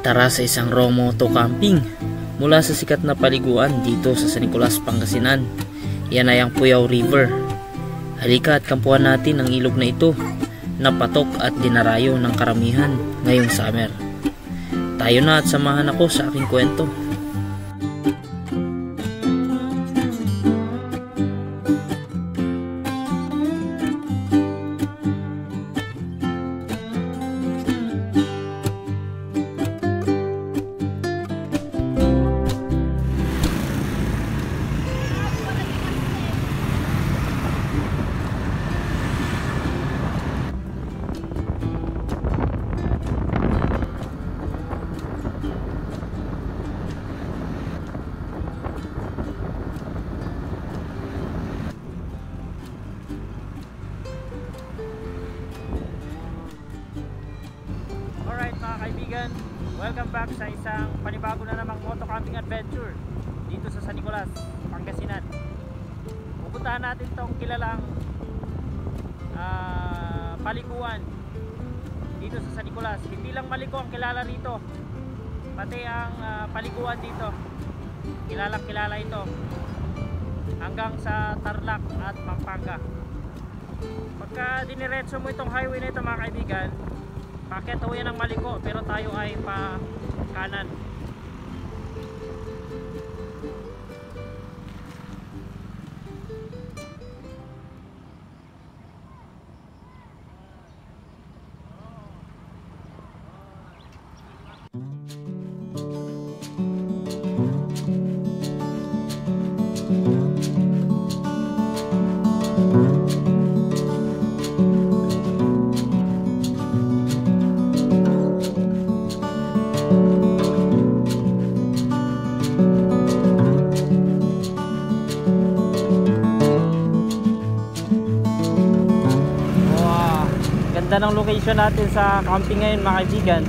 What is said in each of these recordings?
Tara sa isang raw moto camping mula sa sikat na paliguan dito sa San Nicolas, Pangasinan. Yan ay ang Puyao River. Halika at kampuhan natin ang ilog na ito na patok at dinarayo ng karamihan ngayong summer. Tayo na at samahan ako sa aking kwento. Kaibigan, welcome back sa isang panibago na namang moto camping adventure dito sa San Nicolas, Pangasinan. Pupuntahan natin tong kilalang paliguan dito sa San Nicolas. Hindi lang Maliko ang kilala rito, pati ang paliguan dito kilalang kilala ito hanggang sa Tarlac at Pampanga. Pagka diniretso mo itong highway na ito mga kaibigan, paket ho yan ng Maliko, pero tayo ay pa kanan. Ganda ng location natin sa camping ngayon mga kaibigan.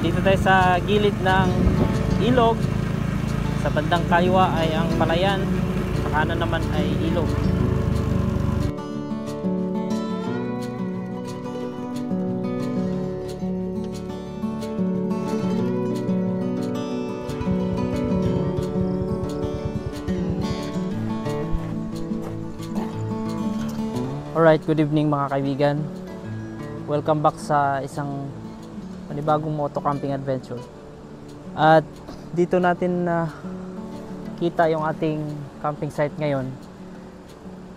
Dito tayo sa gilid ng ilog. Sa bandang kaliwa ay ang palayan, sa kanan naman ay ilog. Alright, good evening mga kaibigan. Welcome back sa isang panibagong moto camping adventure. At dito natin kita yung ating camping site ngayon.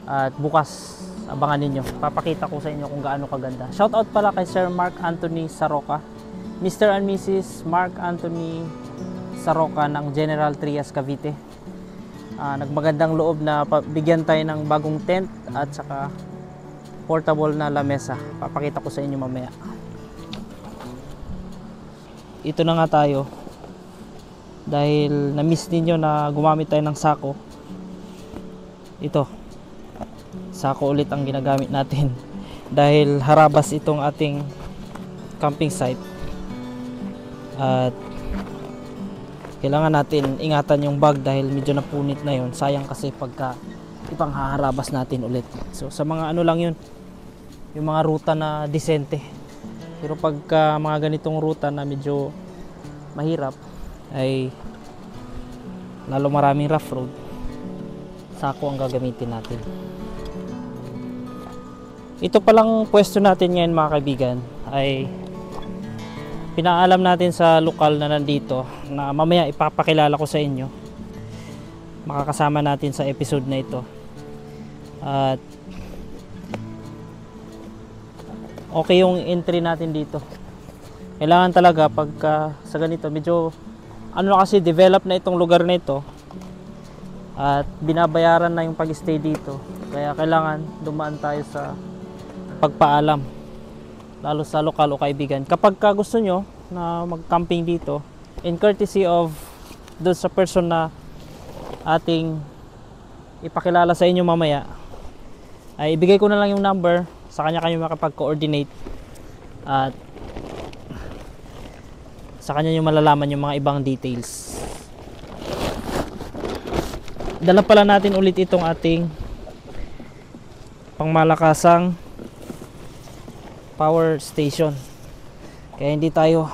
At bukas, abangan ninyo. Papakita ko sa inyo kung gaano kaganda. Shout out pala kay Sir Mark Anthony Saroca, Mr. and Mrs. Mark Anthony Saroca ng General Trias, Cavite. Nagmagandang loob na bigyan tayo ng bagong tent at saka portable na lamesa. Papakita ko sa inyo mamaya. Ito na nga tayo. Dahil na-miss ninyo na gumamit tayo ng sako. Ito. Sako ulit ang ginagamit natin. Dahil harabas itong ating camping site. At kailangan natin ingatan yung bag dahil medyo napunit na yun. Sayang kasi pagka ipanghaharabas natin ulit. So sa mga ano lang yun, yung mga ruta na disente. Pero pagka mga ganitong ruta na medyo mahirap ay lalo maraming rough road, sako ang gagamitin natin. Ito palang pwesto natin ngayon mga kaibigan ay pinaalam natin sa lokal na nandito na mamaya ipapakilala ko sa inyo. Makakasama natin sa episode na ito. At okay yung entry natin dito. Kailangan talaga pagka sa ganito medyo ano kasi develop na itong lugar na ito at binabayaran na yung pag-stay dito, kaya kailangan dumaan tayo sa pagpaalam lalo sa lokal o kaibigan kapag ka gusto nyo na mag-camping dito, in courtesy of doon sa person na ating ipakilala sa inyo mamaya, ay ibigay ko na lang yung number. Sa kanya kayo makapag-coordinate at sa kanya nyo malalaman yung mga ibang details. Dala pala natin ulit itong ating pangmalakasang power station, kaya hindi tayo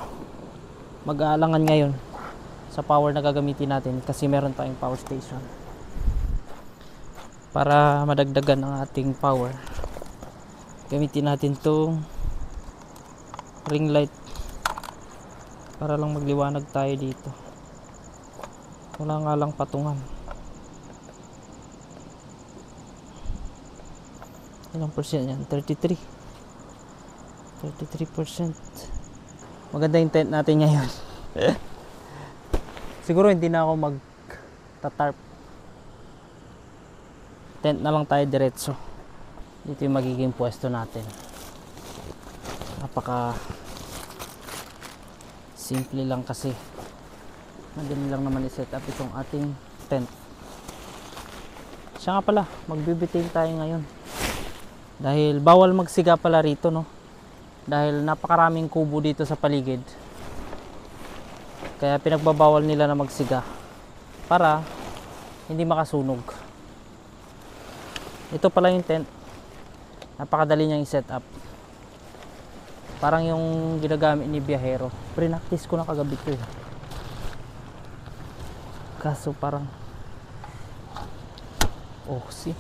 mag-aalangan ngayon sa power na gagamitin natin kasi meron tayong power station. Para madagdagan ang ating power, gamitin natin tong ring light para lang magliwanag tayo dito. Wala nga lang patungan. Ilang percent yan? 33%. Maganda yung tent natin ngayon. Siguro hindi na ako mag-tarp. Tent na lang tayo diretso. Dito yung magiging pwesto natin. Napaka simple lang kasi. Madali lang naman i-set up itong ating tent. Siya nga pala, magbibitin tayo ngayon. Dahil bawal magsiga pala rito, no? Dahil napakaraming kubo dito sa paligid. Kaya pinagbabawal nila na magsiga para hindi makasunog. Ito pala yung tent. Napakadali niyang i-set up. Parang yung ginagamit ni biyahero. Pre-practice ko na kagabi ko. Kaso parang see.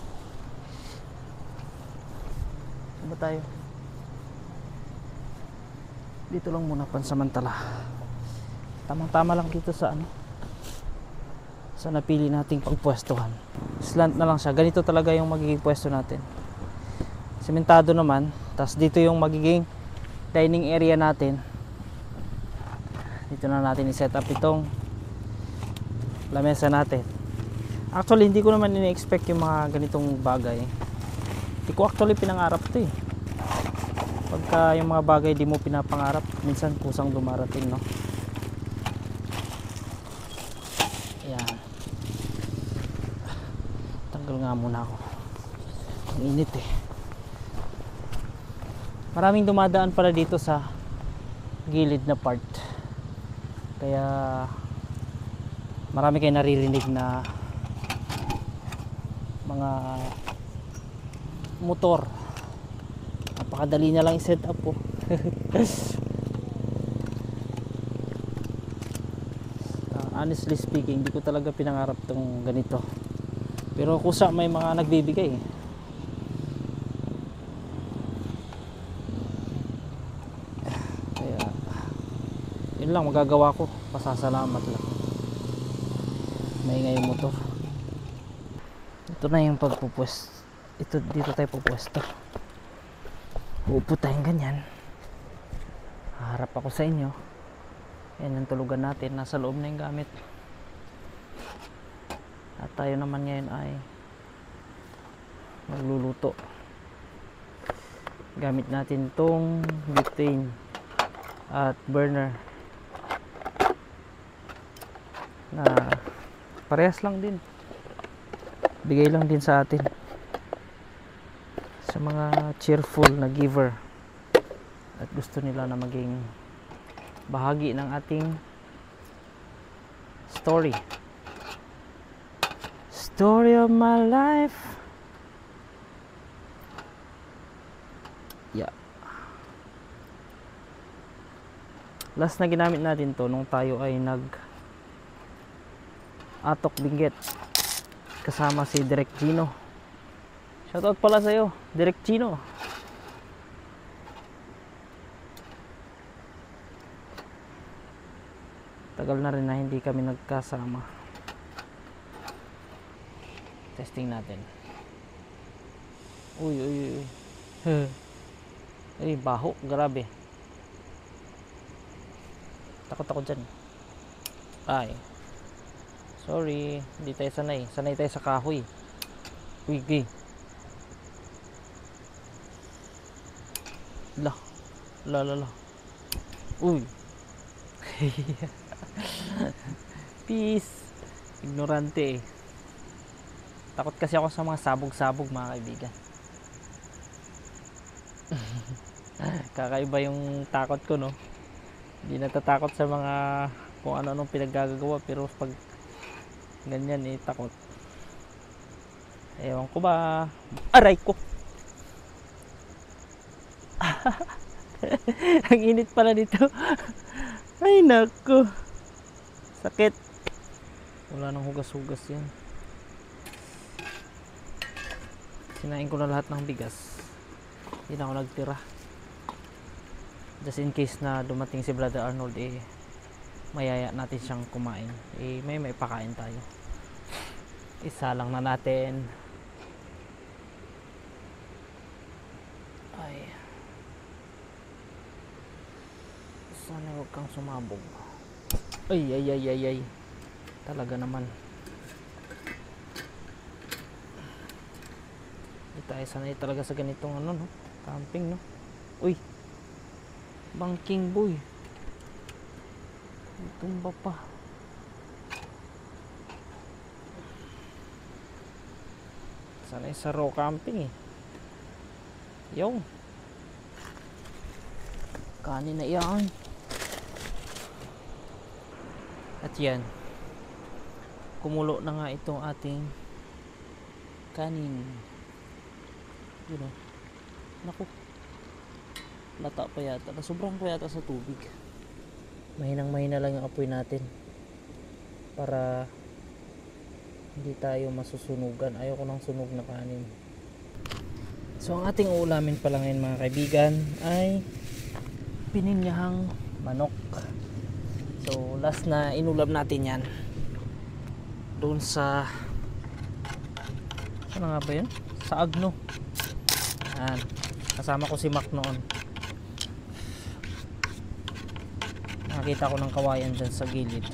Saan ba tayo? Dito lang muna pansamantala. Tamang-tama lang dito sa sa napili nating pagpwestuhan. Slant na lang siya. Ganito talaga yung magiging pwesto natin. Sementado naman. Tapos dito yung magiging dining area natin. Dito na natin i-set up itong lamesa natin. Actually, hindi ko naman ini-expect yung mga ganitong bagay. Hindi ko actually pinangarap ito eh. Pagka yung mga bagay di mo pinapangarap, minsan kusang dumarating, no? Ayan. Tanggal nga muna ako. Ang init eh. Maraming dumadaan pala dito sa gilid na part. Kaya marami kayo naririnig na mga motor. Napakadali na lang i-set up po. Honestly speaking, hindi ko talaga pinangarap tong ganito. Pero kusa may mga nagbibigay. Kaya yun lang magagawa ko. Pasasalamat lang. May ngayong motor. Ito na yung pagpupwesto. Dito tayo pupwesto. Uupo tayong ganyan. Harap ako sa inyo. Yan yung tulugan natin. Nasa loob na yung gamit. At tayo naman ngayon ay magluluto. Gamit natin tong butane at burner na parehas lang din. Bigay lang din sa atin. Sa mga cheerful na giver at gusto nila na maging bahagi ng ating story of my life. Yeah. Last na ginamit natin to nung tayo ay atok Benguet kasama si Direk Gino. Shoutout pala sa'yo, Direk Gino. Tagal na rin na hindi kami nagkasama. Testing natin. Uy. Ay, baho, grabe. Takot ako dyan. Ay. Sorry, hindi tayo sanay. Sanay tayo sa kahoy. Uy, gay. La. Uy. Peace. Ignorante eh. Takot kasi ako sa mga sabog-sabog, mga kaibigan. Kakaiba yung takot ko, no? Hindi natatakot sa mga kung ano-anong pinaggagawa, pero pag ganyan eh, takot. Ewan ko ba. Aray ko. Ang init pala dito. Ay naku, sakit. Wala nang hugas-hugas yan. Sinain ko na lahat ng bigas. Hindi na ako nagtira. Just in case na dumating si Brother Arnold, mayaya natin siyang kumain. May pakain tayo. Isa lang na natin. Ay. Sana huwag kang sumabog. Ay. Talaga naman. Hindi tayo sanay talaga sa ganitong ano, no? Camping, no? Uy! Bangking boy. Tumba pa. Sanay sa raw camping eh. Yung kanin na iyan. At yan, kumulo na nga itong ating kanin. Yun o. Naku, lata pa yata. Sobrang pa yata sa tubig. Mahinang mahina lang yung apoy natin para hindi tayo masusunugan. Ayoko ng sunog na kanin. So ang ating uulamin pala ngayon mga kaibigan ay pininyahang manok. So last na inulam natin yan doon sa ano nga ba yun? Sa Agno. Yan. Kasama ko si Mac noon. Nakita ko ng kawayan dyan sa gilid.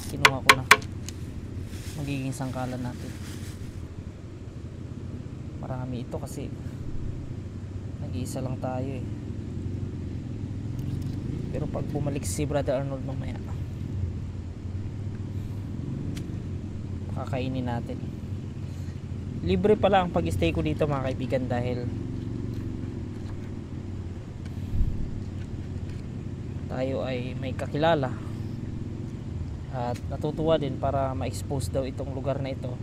Kinuha ko na. Magiging sangkalan natin. Marami ito kasi nag-iisa lang tayo eh. Pero pag bumalik si Brother Arnold mamaya, kakainin natin. Libre pala ang pag-stay ko dito mga kaibigan dahil tayo ay may kakilala at natutuwa din para ma-expose daw itong lugar na ito.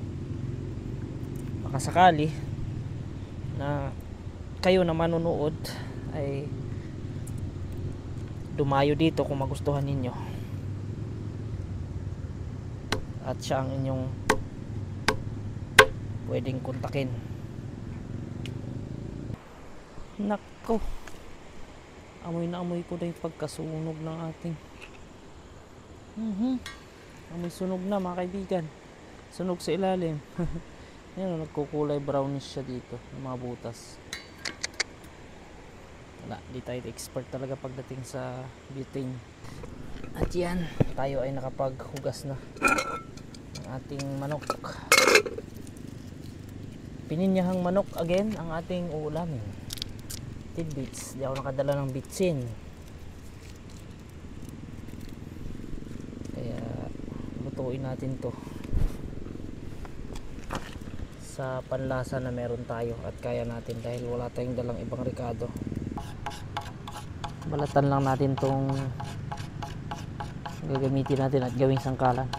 Baka sakali na kayo na manunood ay dumayo dito kung magustuhan ninyo at siya ang inyong pwedeng kontakin. Nako, amoy na amoy ko na yung pagkasunog ng ating amoy sunog na mga kaibigan. Sunog sa ilalim. Yan, nagkukulay brownish siya dito ng mga butas. Wala, di tayo expert talaga pagdating sa butane. At yan, tayo ay nakapaghugas na ng ating manok. Pininyahang manok again ang ating uulamin. Tidbits, di ako nakadala ng bitsin, kaya lutuin natin to sa panlasa na meron tayo at kaya natin dahil wala tayong dalang ibang rekado. Balatan lang natin tong gagamitin natin at gawing sangkalan.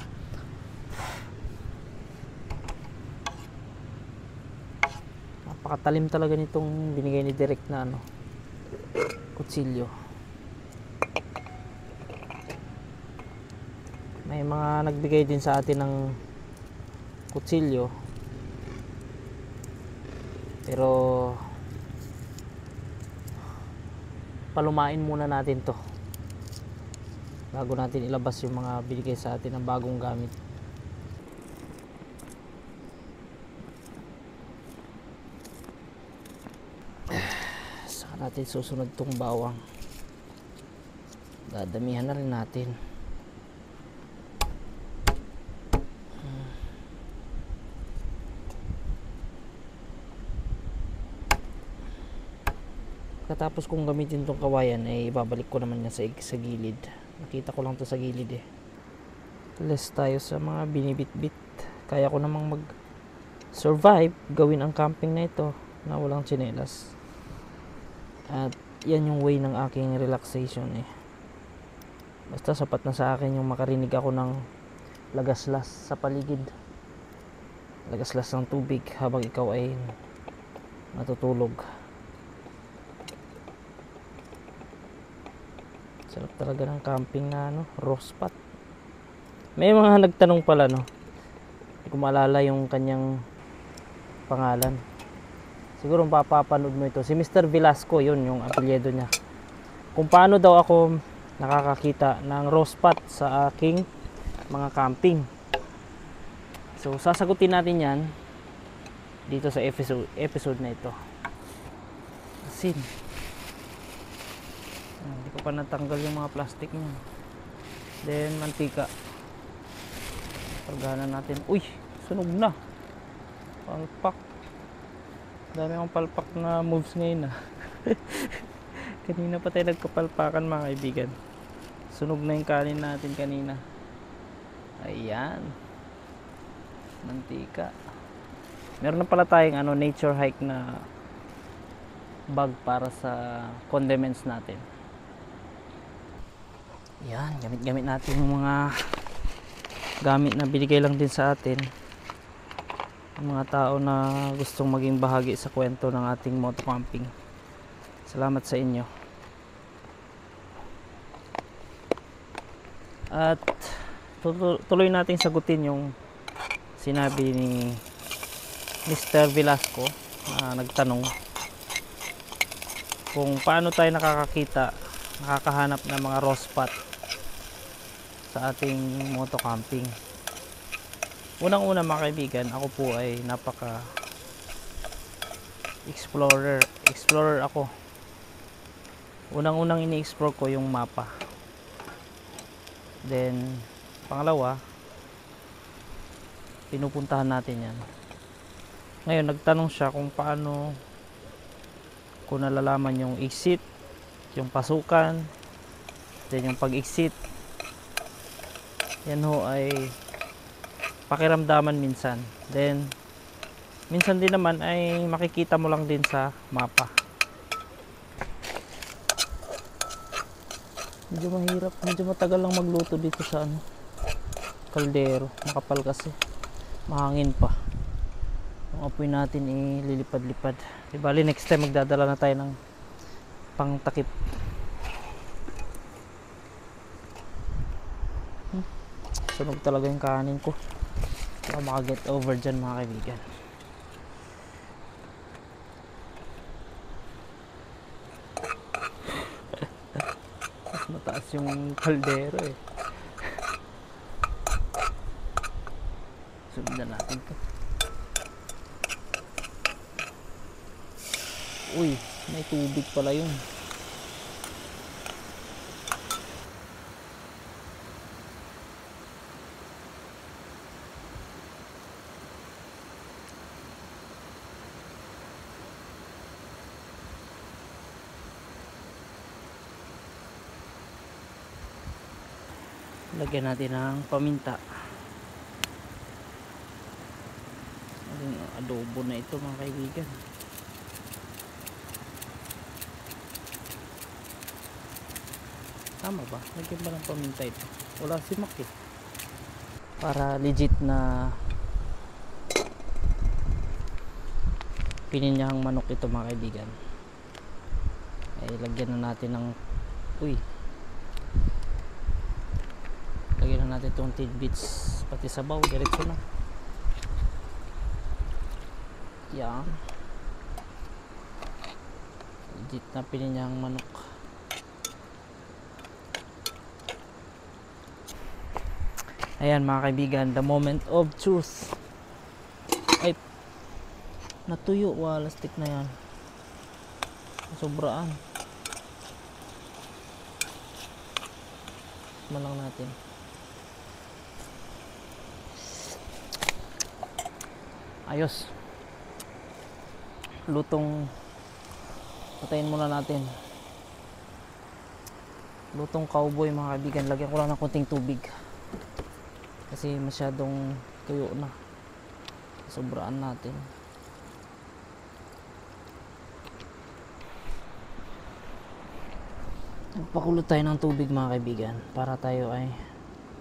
Napakatalim talaga nitong binigay ni Direk na kutsilyo. May mga nagbigay din sa atin ng kutsilyo pero palumain muna natin to bago natin ilabas yung mga binigay sa atin ng bagong gamit. Saka natin susunod tong bawang, dadamihan na rin natin. Katapos kong gamitin tong kawayan ay ibabalik ko naman yan sa gilid. Nakita ko lang to sa gilid eh. Less tayo sa mga binibit-bit. Kaya ko namang mag survive gawin ang camping na ito na walang tsinelas. At yan yung way ng aking relaxation eh. Basta sapat na sa akin yung makarinig ako ng lagaslas sa paligid. Lagaslas ng tubig habang ikaw ay natutulog. Sarap talaga ng camping na ano, rose pot. May mga nagtanong pala, no? Hindi ko maalala yung kanyang pangalan. Siguro mapapanood mo ito. Si Mr. Velasco, yun yung apelyido niya. Kung paano daw ako nakakakita ng rose pot sa aking mga camping. So, sasagutin natin yan dito sa episode na ito. Asin. Hindi ko pa natanggal yung mga plastic niya. Then, mantika. Pagana natin. Uy! Sunog na. Palpak. Dami akong palpak na moves ngayon ah. Kanina pa tayo nagkapalpakan mga kaibigan. Sunog na yung kanin natin kanina. Ayan. Mantika. Meron na pala tayong nature hike na bag para sa condiments natin. Yan, gamit-gamit natin yung mga gamit na binigay lang din sa atin. Yung mga tao na gustong maging bahagi sa kwento ng ating moto camping. Salamat sa inyo. At tuloy natin sagutin yung sinabi ni Mr. Velasco na nagtanong kung paano tayo nakakahanap ng mga rose pot sa ating moto camping. Unang-una mga kaibigan, ako po ay napaka explorer ako. Unang-unang ini-explore ko yung mapa. Then pangalawa, pinupuntahan natin yan. Ngayon nagtanong siya kung paano ko nalalaman yung exit, yung pasukan, then yung pag-exit. Yan ho ay pakiramdaman minsan. Then minsan din naman ay makikita mo lang din sa mapa. Medyo mahirap, medyo matagal lang magluto dito sa kaldero. Makapal kasi, mahangin pa. Yung apoy natin ililipad-lipad. Di bali next time magdadala na tayo ng pangtakip. Sunog talaga yung kanin ko. Baka makaget over dyan mga kaibigan. Mas mataas yung kaldero eh. Sundan natin to. Uy, may tubig pala yun. Lagyan natin ng paminta. Adobo na ito mga kaibigan. Tama ba? Lagyan ba ng paminta ito? Wala si Mac eh. Para legit na pininyahang manok ito mga kaibigan. Ay lagyan na natin ng lagyan na natin itong tidbits pati sabaw, diretso na. Yan, legit na pininyahang manok. Ayan mga kaibigan, the moment of truth. Ay, natuyo, walastik na yan, sobraan. Malang natin. Ayos. Lutong, patayin muna natin. Lutong cowboy mga kaibigan. Lagyan ko lang ng konting tubig kasi masyadong tuyo na. Sobraan natin. Pakulo tayo ng tubig mga kaibigan para tayo ay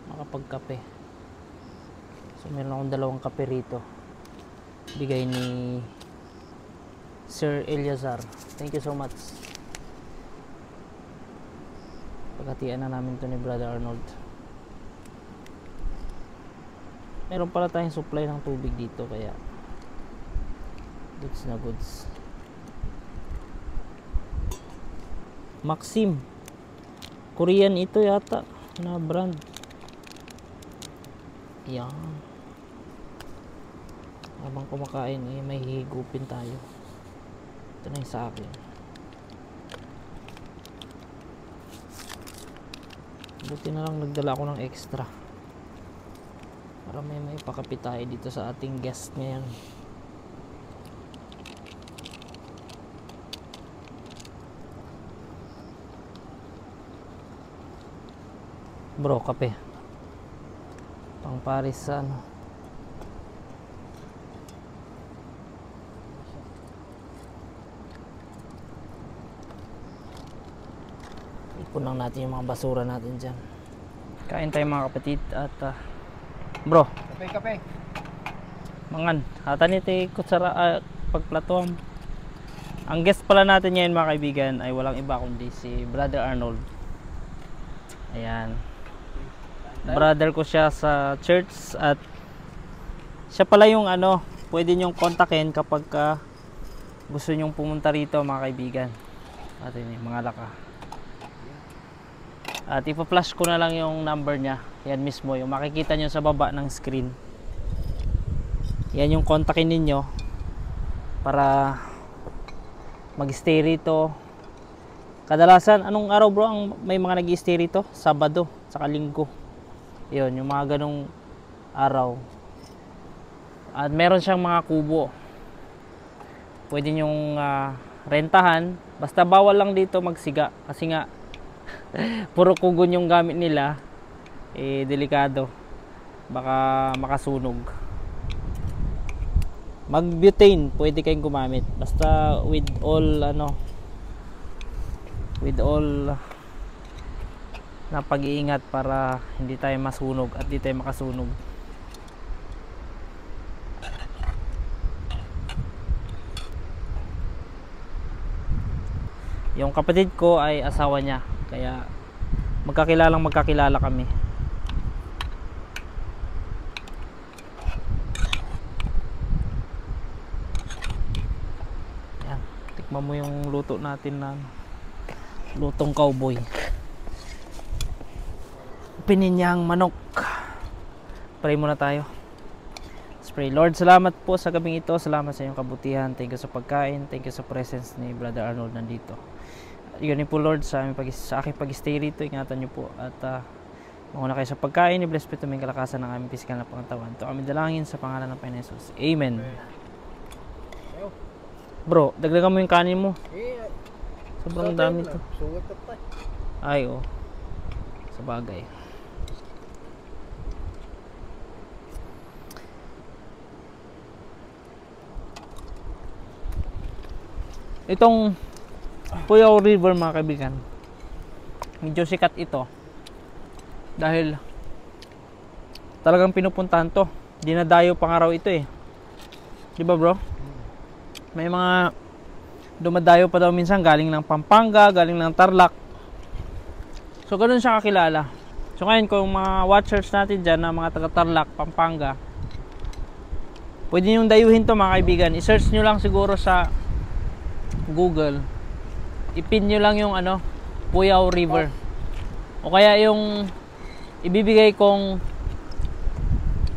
makapagkape. So meron akong dalawang kape rito, bigay ni Sir Eliazar. Thank you so much. Pagkatian na namin to ni Brother Arnold. Meron pala tayong supply ng tubig dito, kaya goods na goods. Maxim, Korean ito yata na brand. Yan. Habang kumakain may higupin tayo. Ito na yung sa akin. Buti na lang nagdala ako ng extra para may pakapit tayo dito sa ating guest ngayon. Bro, kape pang Paris sa ano. Ipon lang natin yung mga basura natin dyan. Kain tayo mga kapatid. At bro, Kape. mangan hatan ito kutsara pagplatom. Ang guest pala natin ngayon mga kaibigan ay walang iba kundi si Brother Arnold. Ayan, brother ko siya sa church, at siya pala yung ano, pwede nyong kontakin kapag gusto nyong pumunta rito mga kaibigan. At yun, mga laka. At ipa-flash ko na lang yung number niya. Yan mismo, yung makikita nyo sa baba ng screen. Yan yung kontakin ninyo para mag-stay rito. Kadalasan, anong araw bro ang may mga nag-stay rito? Sabado, saka Linggo. Yun, yung mga ganong araw. At meron siyang mga kubo. Pwede nyong rentahan. Basta bawal lang dito magsiga. Kasi nga, puro kugon yung gamit nila. Delikado. Baka makasunog. Mag-butane, pwede kayong gumamit. Basta with all, na pag-iingat para hindi tayo masunog at hindi tayo makasunog. Yung kapatid ko ay asawa niya, kaya magkakilala kami. Yan, tikman mo yung luto natin na lutong cowboy. Pininyang manok. Pray muna tayo. Let's pray. Lord, salamat po sa gabing ito. Salamat sa iyong kabutihan. Thank you sa pagkain. Thank you sa presence ni Brother Arnold nandito. Yun po Lord, sa aking pag-stay rito, ingatan niyo po. At mauna kayo sa pagkain. I-bless po ito may kalakasan ng aming pisikal na pangatawan. Ito kami dalangin sa pangalan ng Panginoon Jesus. Amen. Bro, dagdagan mo yung kanin mo. Sobrang dami ito. Ay, oh. Sa bagay. Itong Puyao River mga kaibigan, medyo sikat ito dahil talagang pinupuntahan to. Dinadayo pang araw ito eh. Di ba bro? May mga dumadayo pa daw minsan galing ng Pampanga, galing ng Tarlac. So ganoon siya kakilala. So ngayon kung mga watchers natin dyan na mga taga Tarlac, Pampanga, pwede nyo dayuhin to mga kaibigan. I-search nyo lang siguro sa Google. I-pin nyo lang yung Puyao River. O kaya yung ibibigay kong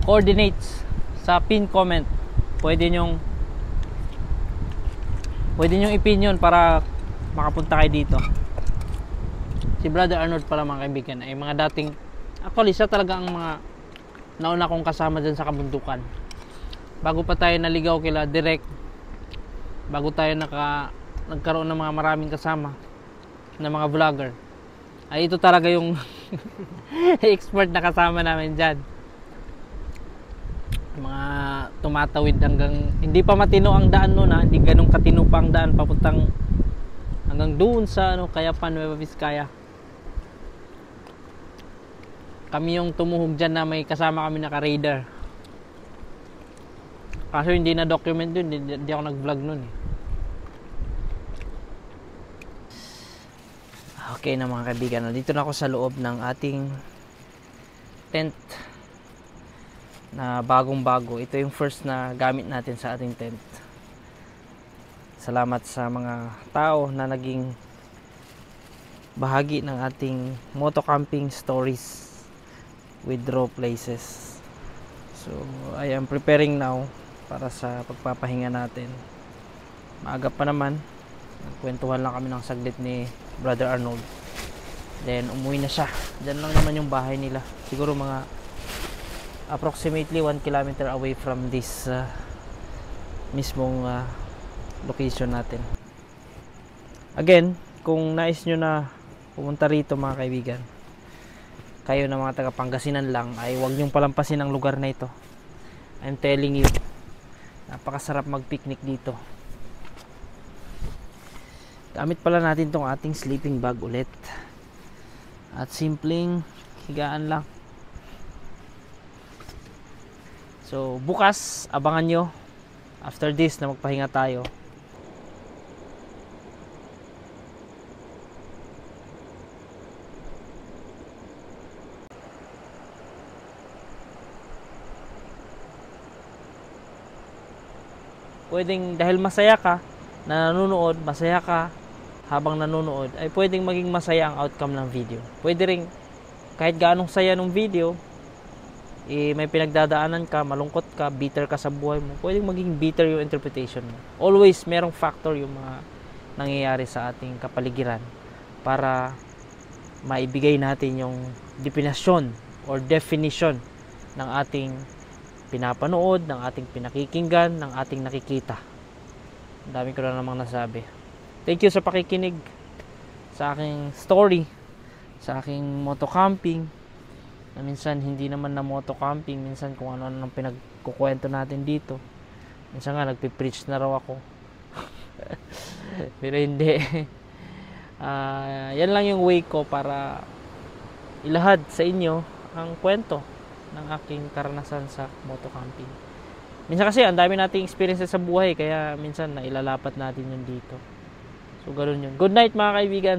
coordinates sa pin comment. Pwede nyong i-pin yun para makapunta kayo dito. Si Brother Arnold pala mga kaibigan ay mga dating, actually siya talaga ang mga nauna kong kasama dyan sa kabundukan. Bago pa tayo naligaw kila Direk, bago tayo nagkaroon ng mga maraming kasama na mga vlogger, ay ito talaga yung expert na kasama namin dyan. Mga tumatawid hanggang hindi pa matino ang daan noon, hindi ganun katino pa ang daan papuntang hanggang doon sa Kayapan, Nueva Vizcaya. Kami yung tumuhog dyan na may kasama kami naka-radar. Kaso hindi na document dun, hindi ako nag-vlog nun eh. Okay na mga kaibigan, dito na ako sa loob ng ating tent na bagong-bago. Ito yung first na gamit natin sa ating tent. Salamat sa mga tao na naging bahagi ng ating moto camping stories with raw places. So I am preparing now para sa pagpapahinga natin. Maaga pa naman. Nagkwentuhan lang kami ng saglit ni Brother Arnold. Then umuwi na siya. Diyan lang naman yung bahay nila. Siguro mga approximately 1 kilometer away from this mismong location natin. Again, kung nais nyo na pumunta rito mga kaibigan, kayo na mga taga Pangasinan lang, ay huwag nyong palampasin ang lugar na ito. I'm telling you, napakasarap mag-picnic dito. Gamit pala natin tong ating sleeping bag ulit. At simpleng higaan lang. So bukas, abangan nyo. After this na magpahinga tayo. Pwedeng dahil masaya ka na nanonood, masaya ka habang nanonood, ay pwedeng maging masaya ang outcome ng video. Pwede rin kahit gaanong saya ng video, may pinagdadaanan ka, malungkot ka, bitter ka sa buhay mo, pwedeng maging bitter yung interpretation mo. Always merong factor yung mga nangyayari sa ating kapaligiran para maibigay natin yung definasyon or definition ng ating pinapanood, ng ating pinakikinggan, ng ating nakikita. Ang dami ko na namang nasabi. Thank you sa pakikinig sa aking story, sa aking moto camping. Na minsan hindi naman na moto camping, minsan kung ano-ano nang pinagkukwento natin dito. Minsan nga nagpipreach na raw ako. Pero hindi. Yan lang yung way ko para ilahad sa inyo ang kwento ng aking karanasan sa moto camping. Minsan kasi ang dami nating experiences sa buhay, kaya minsan nailalapat natin yun dito. So ganoon yun. Good night mga kaibigan.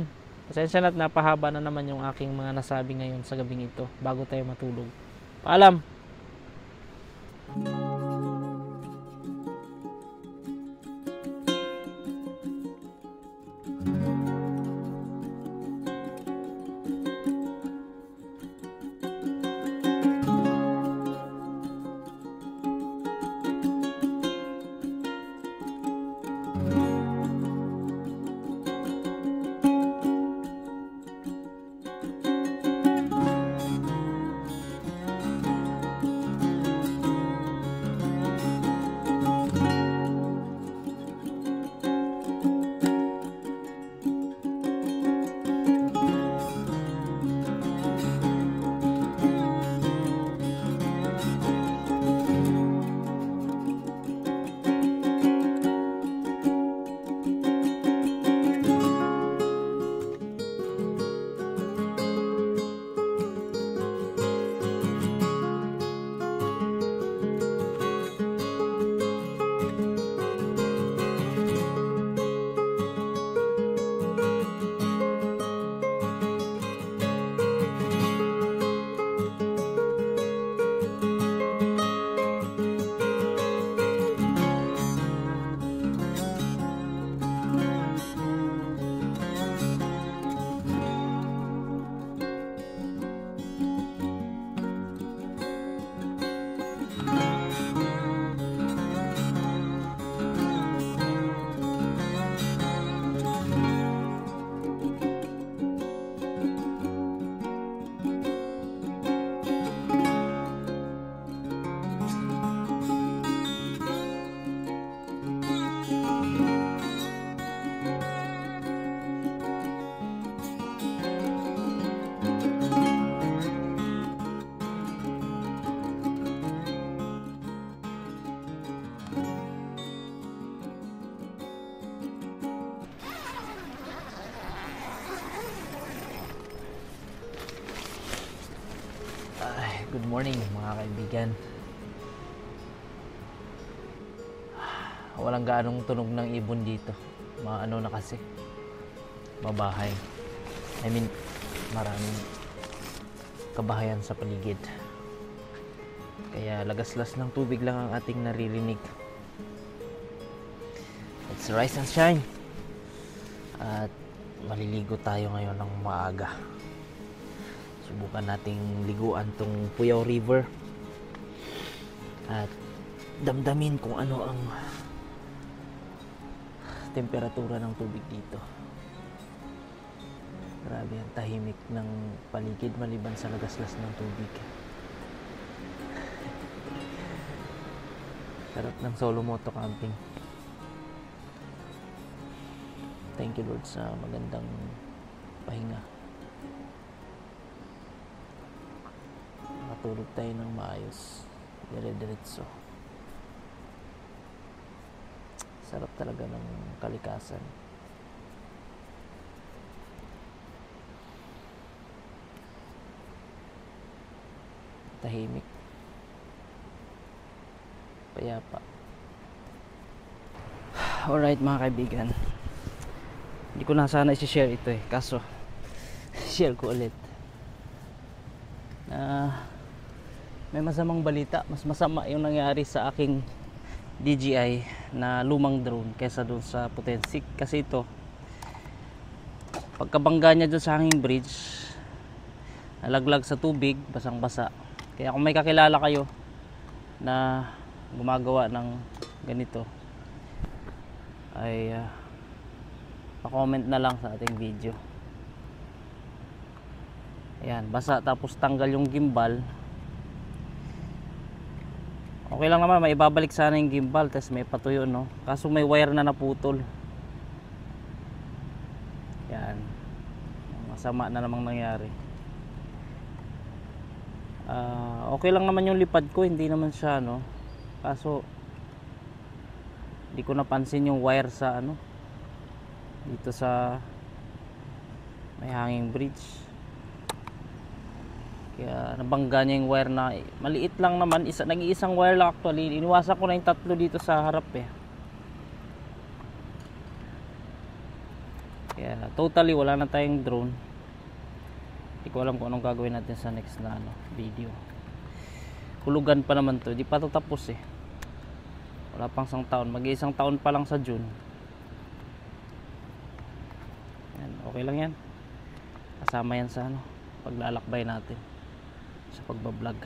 Pasensya na't napahaba na naman yung aking mga nasabi ngayon sa gabing ito bago tayo matulog. Paalam! Good morning mga kaibigan. Walang gaanong tunog ng ibon dito. Mga ano na kasi, mabahay. I mean, maraming kabahayan sa paligid. Kaya lagaslas ng tubig lang ang ating naririnig. It's rise and shine. At maliligo tayo ngayon ng maaga. Subukan nating liguan tong Puyaw River at damdamin kung ano ang temperatura ng tubig dito. Grabe ang tahimik ng paligid maliban sa lagaslas ng tubig. Sarap ng solo moto camping. Thank you Lord sa magandang pahinga. Matulog tayo ng maayos, dire-diretso. Sarap talaga ng kalikasan. Tahimik, payapa. Alright mga kaibigan, hindi ko na sana i-share ito kaso share ko ulit. May masamang balita, mas masama yung nangyari sa aking DJI na lumang drone kaysa dun sa Potensik. Kasi ito, pagkabangga niya dun sa hanging bridge, nalaglag sa tubig, basang-basa. Kaya kung may kakilala kayo na gumagawa ng ganito, ay pa-comment na lang sa ating video. Ayan, basa tapos tanggal yung gimbal. Okay lang naman, may ibabalik sana yung gimbal, tapos may patuyo, no? Kaso may wire na naputol. Yan, masama na namang nangyari. Okay lang naman yung lipad ko, hindi naman siya, no? Kaso hindi ko napansin yung wire sa dito sa may hanging bridge. Kaya nabangga niya yung wire na maliit lang naman, nag-iisang wire lang actually. Iniwasan ko na yung tatlo dito sa harap Kaya totally wala na tayong drone. Hindi ko alam kung anong gagawin natin sa next na video. Hulugan pa naman to, di pa to tapos wala pang isang taon, mag-iisang taon pa lang sa June. Yan, okay lang yan, kasama yan sa paglalakbay natin sa pagbablog.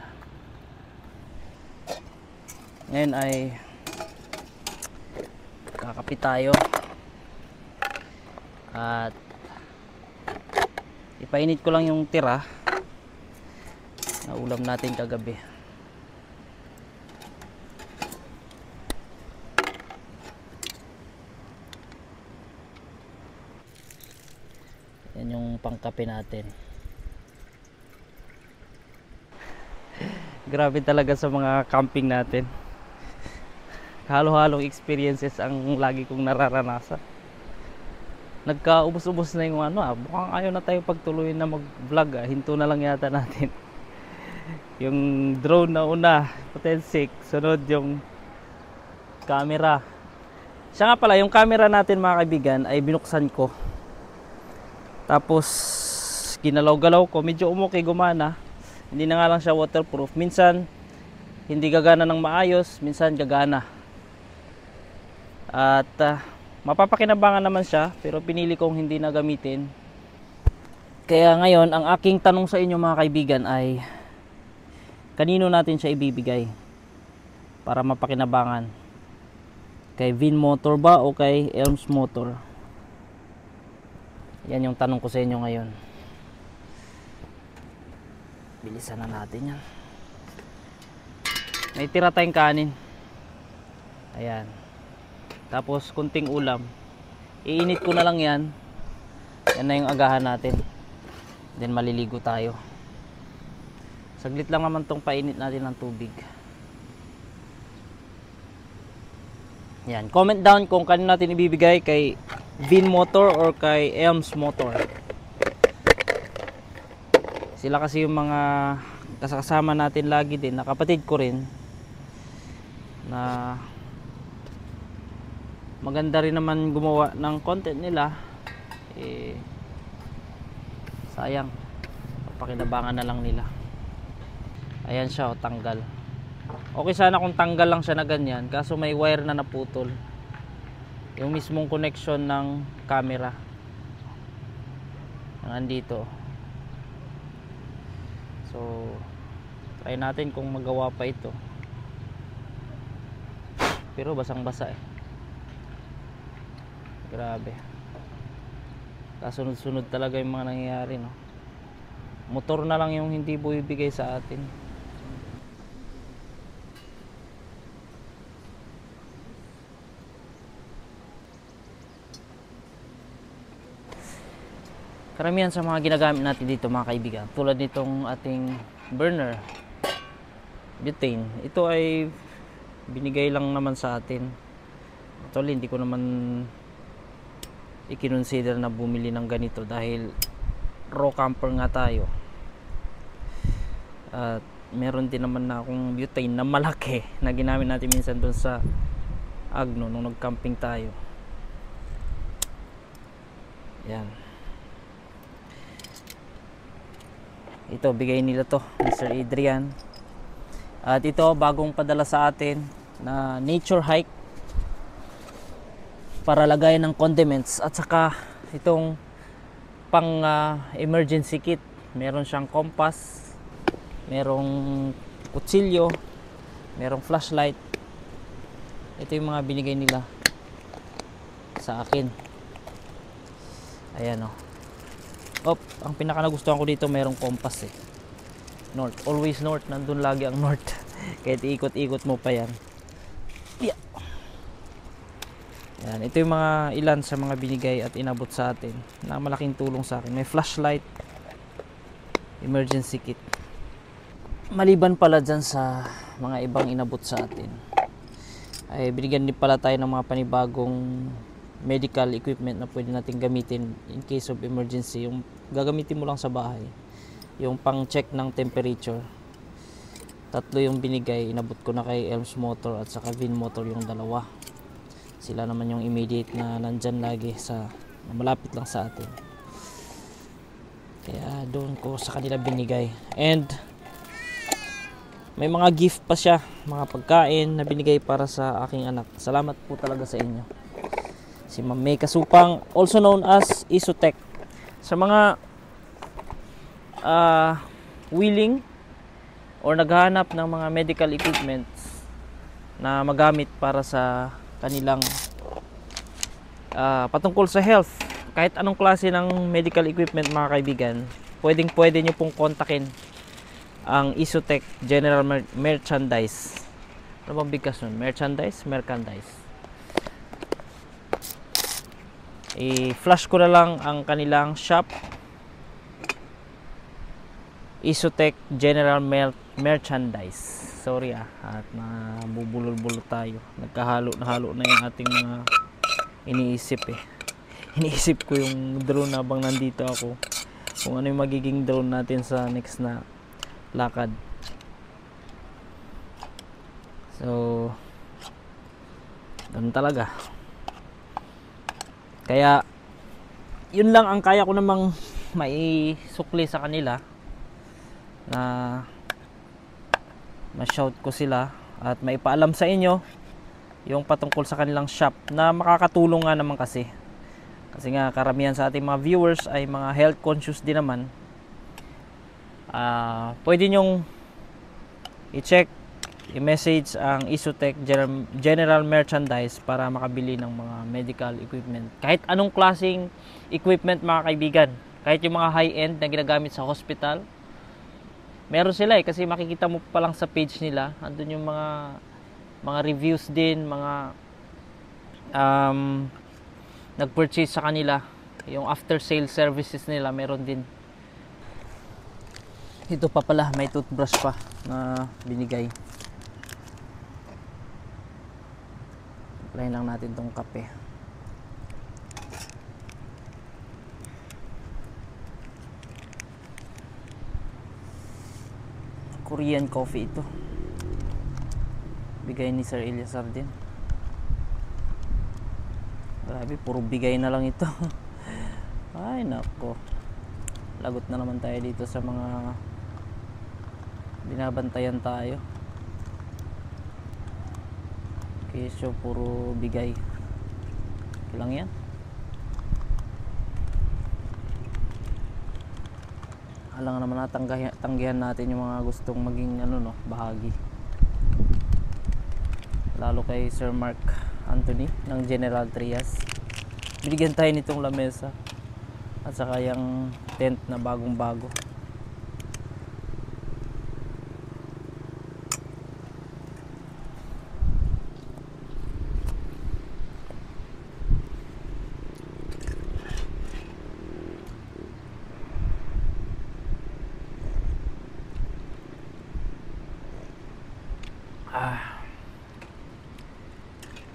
Ngayon ay kakape tayo at ipainit ko lang yung tira na ulam natin kagabi. Yan yung pangkape natin. Grabe talaga sa mga camping natin. Halo-halong experiences ang lagi kong nararanasan. Nagkaubos-ubos na yung mukhang ayaw na tayo pagtuloy na mag-vlog. Hinto na lang yata natin. Yung drone na una, Potensik, sunod yung camera. Siya nga pala, yung camera natin mga kaibigan ay binuksan ko. Tapos ginalaw-galaw ko, medyo umukay, gumana. Hindi na nga lang siya waterproof. Minsan hindi gagana ng maayos, minsan gagana. At mapapakinabangan naman siya, pero pinili kong hindi na gamitin. Kaya ngayon, ang aking tanong sa inyo mga kaibigan ay kanino natin siya ibibigay para mapakinabangan? Kay Vin Motor ba o kay Elms Motor? Yan yung tanong ko sa inyo ngayon. Bilisan na natin yan. May tira tayong kanin. Ayan. Tapos kunting ulam. Iinit ko na lang yan. Yan na yung agahan natin. Then maliligo tayo. Saglit lang naman tong painit natin ng tubig. Yan. Comment down kung kanino natin ibibigay, kay Vin Motor or kay Elms Motor. Sila kasi yung mga kasama natin lagi din, na kapatid ko rin, na maganda rin naman gumawa ng content nila. sayang, pakinabangan na lang nila. Ayan siya, oh, tanggal. Okay sana kung tanggal lang siya na ganyan, kaso may wire na naputol, yung mismong connection ng camera nandito. So try natin kung magawa pa ito, pero basang basa eh, grabe. Kasunod-sunod talaga yung mga nangyayari, no? Motor na lang yung hindi buibigay sa atin. Karamihan sa mga ginagamit natin dito, mga kaibigan, tulad nitong ating burner butane, ito ay binigay lang naman sa atin. Actually, hindi ko naman i-consider na bumili ng ganito dahil raw camper nga tayo. At meron din naman na akong butane na malaki na ginamit natin minsan doon sa Agno nung nag-camping tayo. Yan. Ito, bigay nila to, Mr. Adrian. At ito, bagong padala sa atin na nature hike para lagayan ng condiments, at saka itong pang emergency kit. Meron siyang compass, merong kutsilyo, merong flashlight. Ito yung mga binigay nila sa akin. Ayan, oh. Ang pinaka nagustuhan ko dito, merong compass eh. North, always north, nandun lagi ang north. Kahit ikot-ikot mo pa yan. Yeah. Yan, ito yung mga ilan sa mga binigay at inabot sa atin na malaking tulong sa akin. May flashlight, emergency kit. Maliban pala dyan sa mga ibang inabot sa atin, ay binigyan din pala tayo ng mga panibagong medical equipment na pwede natin gamitin in case of emergency. Yung gagamitin mo lang sa bahay, yung pang check ng temperature. Tatlo yung binigay, inabot ko na kay Elms Motor at saka Vin Motor yung dalawa. Sila naman yung immediate na nandyan lagi sa malapit lang sa atin, kaya doon ko sa kanila binigay. And may mga gift pa siya, mga pagkain na binigay para sa aking anak. Salamat po talaga sa inyo. Si Ma'am May Kasupang, also known as Isotech. Sa mga willing or naghahanap ng mga medical equipments na magamit para sa kanilang patungkol sa health, kahit anong klase ng medical equipment, mga kaibigan, pwede nyo pong kontakin ang Isotech General Merchandise. Ano bang bigkas nun? Merchandise? I-flash ko na lang ang kanilang shop, Isotech General Merchandise. Sorry at nabubulol-bulol tayo. Nagkahalo na yung ating mga iniisip eh. Iniisip ko yung drone habang nandito ako, kung ano yung magiging drone natin sa next na lakad. So ganun talaga. Kaya yun lang ang kaya ko namang maisukli sa kanila, na ma-shout ko sila at maipaalam sa inyo yung patungkol sa kanilang shop, na makakatulong nga naman kasi nga karamihan sa ating mga viewers ay mga health conscious din naman. Pwede nyong i-check, i-message ang Isotech General Merchandise para makabili ng mga medical equipment, kahit anong klaseng equipment, mga kaibigan. Kahit yung mga high-end na ginagamit sa hospital, meron sila eh, kasi makikita mo pa lang sa page nila, andun yung mga reviews din, mga nag-purchase sa kanila, yung after sale services nila meron din. Ito pa pala, may toothbrush pa na binigay. Apply lang natin tong kape. Korean coffee ito, bigay ni Sir Eliasar din. Grabe, puro bigay na lang ito. Ay nako, lagot na naman tayo dito sa mga binabantayan tayo. Kesyo puro bigay. Ito lang yan. Alang naman tanggihan natin yung mga gustong maging bahagi. Lalo kay Sir Mark Anthony ng General Trias. Binigyan tayo nitong lamesa at saka yung tent na bagong bago.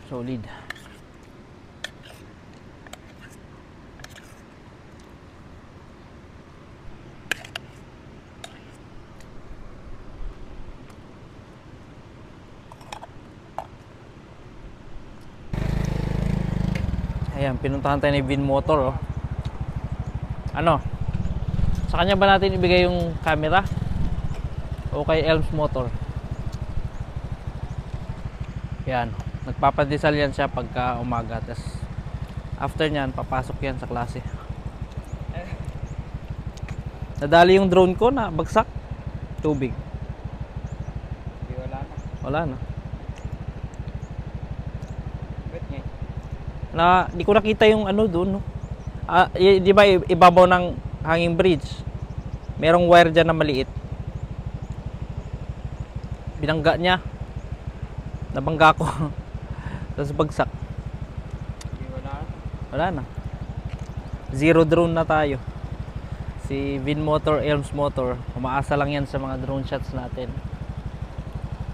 Solid. Ayan, pinuntahan tayo ni Vin Motor, oh. Ano? Sa kanya ba natin ibigay yung camera? O kay Elms Motor? Yan. Nagpapadisal yan siya pagka umaga. Tapos after nyan, papasok yan sa klase. Nadali yung drone ko na bagsak. Tubig. Wala na. Wala na. Bet niya. Di ko nakita yung doon, no? Di ba ibabaw ng hanging bridge? Merong wire dyan na maliit. Binangga niya. Nabangga ko. Tapos bagsak. Wala na. Zero drone na tayo. Si Vin Motor, Elms Motor, umaasa lang yan sa mga drone shots natin.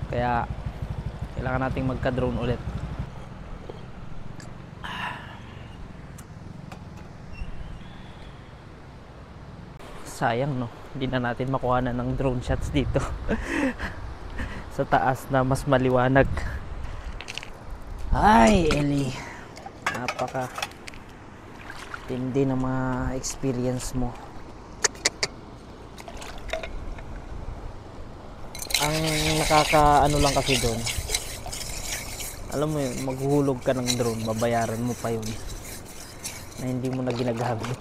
Kaya kailangan nating magka-drone ulit. Sayang, no? Hindi na natin makuha na ng drone shots dito. Sa taas na mas maliwanag. Ay, Eli. Napaka tindi ng mga experience mo. Ang nakakaano lang kasi doon, alam mo yun, maghuhulog ka ng drone, babayaran mo pa yun na hindi mo na ginagamit.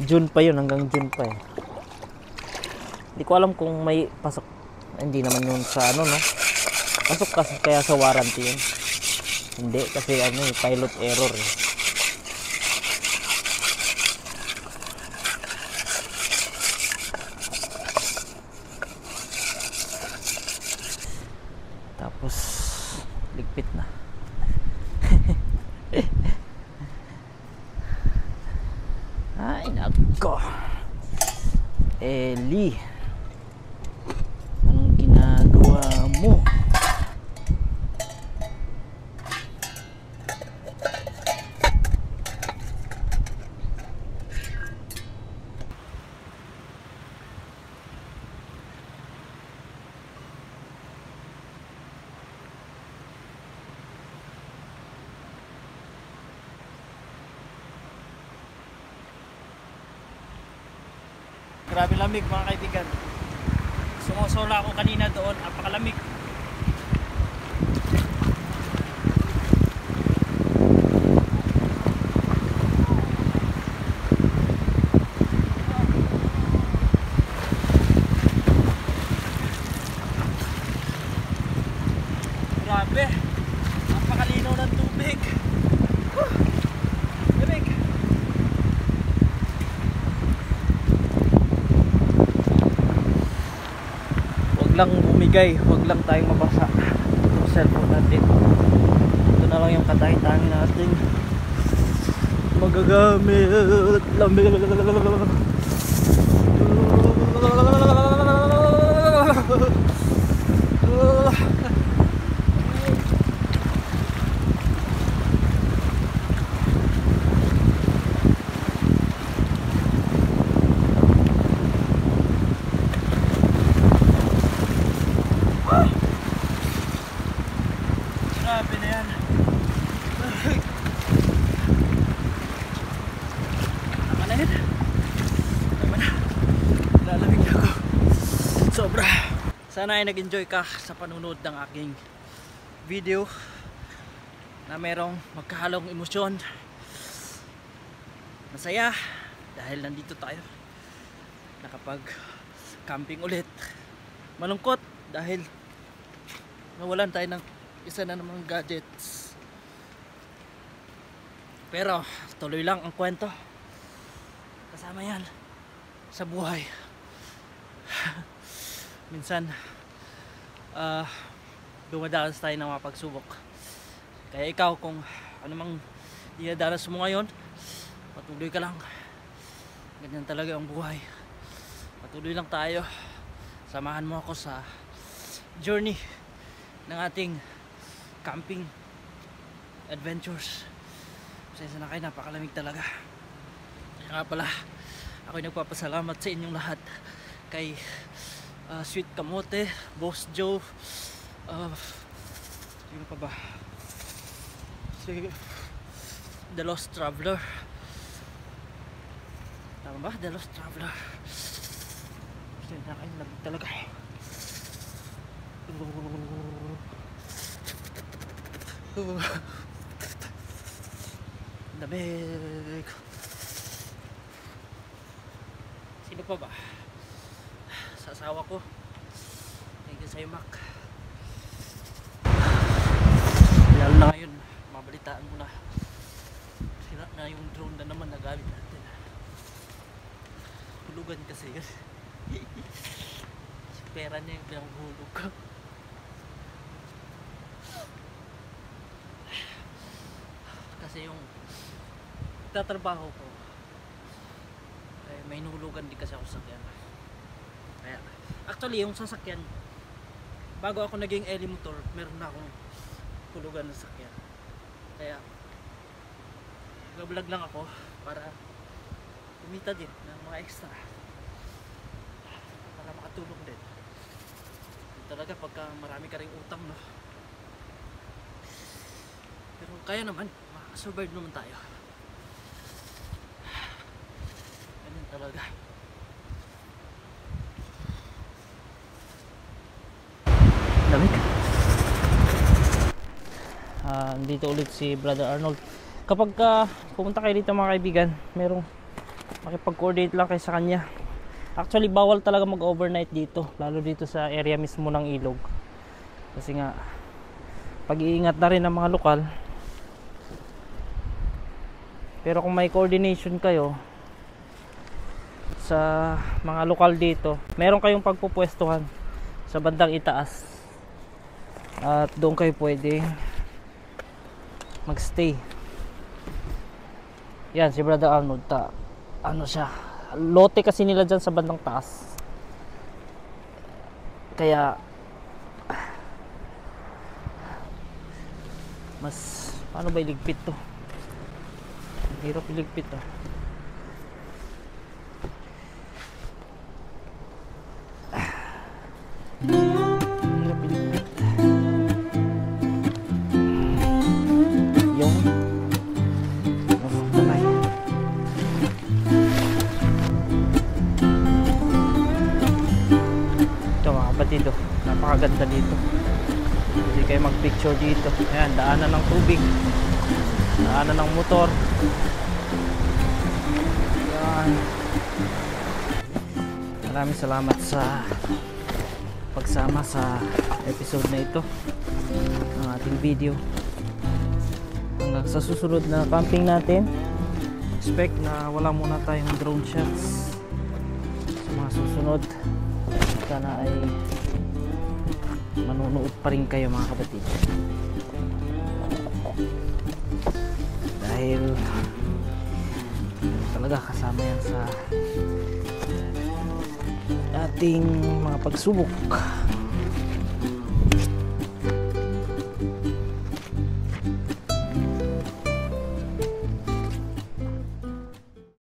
June pa yun, hanggang June pa eh. Hindi ko alam kung may pasok. Hindi naman yun sa no? Pasok kasi kaya sa warranty yun. Hindi, kasi pilot error eh. Tapos ligpit na. Ay nako, Eli, anong ginagawa mo? Grabe lamig mga kaibigan. Sumusola ako kanina doon, napakalamig. Grabe, napakalinaw ng tubig. Lamig. Lang bumigay, wag lang tayong mabasa itong cellphone natin. Ito na lang yung katahi-tahi natin magagamit. Lamig. Grabe na yan. Nakanahit. sobra. Sana ay nag-enjoy ka sa panunod ng aking video na merong magkahalong emosyon. Masaya dahil nandito tayo, nakapag camping ulit. Malungkot dahil nawalan tayo ng isa na namang gadgets. Pero tuloy lang ang kwento. Kasama yan sa buhay. Minsan dumadanas tayo ng mga pagsubok. Kaya ikaw, kung ano mang dinadanas mo ngayon, patuloy ka lang. Ganyan talaga ang buhay. Patuloy lang tayo. Samahan mo ako sa journey ng ating camping adventures. Pasensya na kayo, napakalamig talaga. Kaya nga pala, ako'y nagpapasalamat sa inyong lahat. Kay Sweet Kamote, Boss Joe, sino pa ba? The Lost Traveler. Tama ba? The Lost Traveler. Pasensya na kayo, lamig talaga. Lamig. Sino pa ba? Sa asawa ko. Thank you sa'yo, Mac. Lalo na ngayon, mabalitaan mo na sira na yung drone na naman na gamit natin. Hulugan kasi yun. Pera niya yung pinanghulog ko. Kasi yung tatrabaho ko, may nahulugan din kasi ako sa sakyan. Kaya, actually yung sasakyan, bago ako naging motor, meron na akong hulugan ng sakyan. Kaya nag-vlog lang ako para kumita din ng mga extra, para makatulong din. Talaga pagka marami ka ring utang, no? Pero kaya naman, makasurvive naman tayo. Ganun talaga. Lamig. Dito ulit si Brother Arnold. Kapag pumunta kayo dito mga kaibigan, merong makipag-coordinate lang kayo sa kanya. Actually bawal talaga mag-overnight dito, lalo dito sa area mismo ng ilog. Kasi nga pag-iingat na rin ng mga lokal. Pero kung may coordination kayo sa mga lokal dito, meron kayong pagpupwestuhan sa bandang itaas, at doon kayo pwede magstay. Yan si Brother Arnold, ano siya, lote kasi nila dyan sa bandang taas. Kaya mas paano ba iligpit to? Hirap iligpit to. Hirap iligpit. Yung kamay. Ito mga kapatid, napakaganda dito. Hindi kayo mag picture dito. Ayan, daanan ng tubig, daanan ng motor. Ayan. Maraming salamat sa pagsama sa episode na ito ng ating video. Hanggang sa susunod na camping natin, expect na wala muna tayong drone shots sa mga susunod. Sana ay manunood pa rin kayo mga kapatid, dahil talaga kasama yan sa ating mga pagsubok.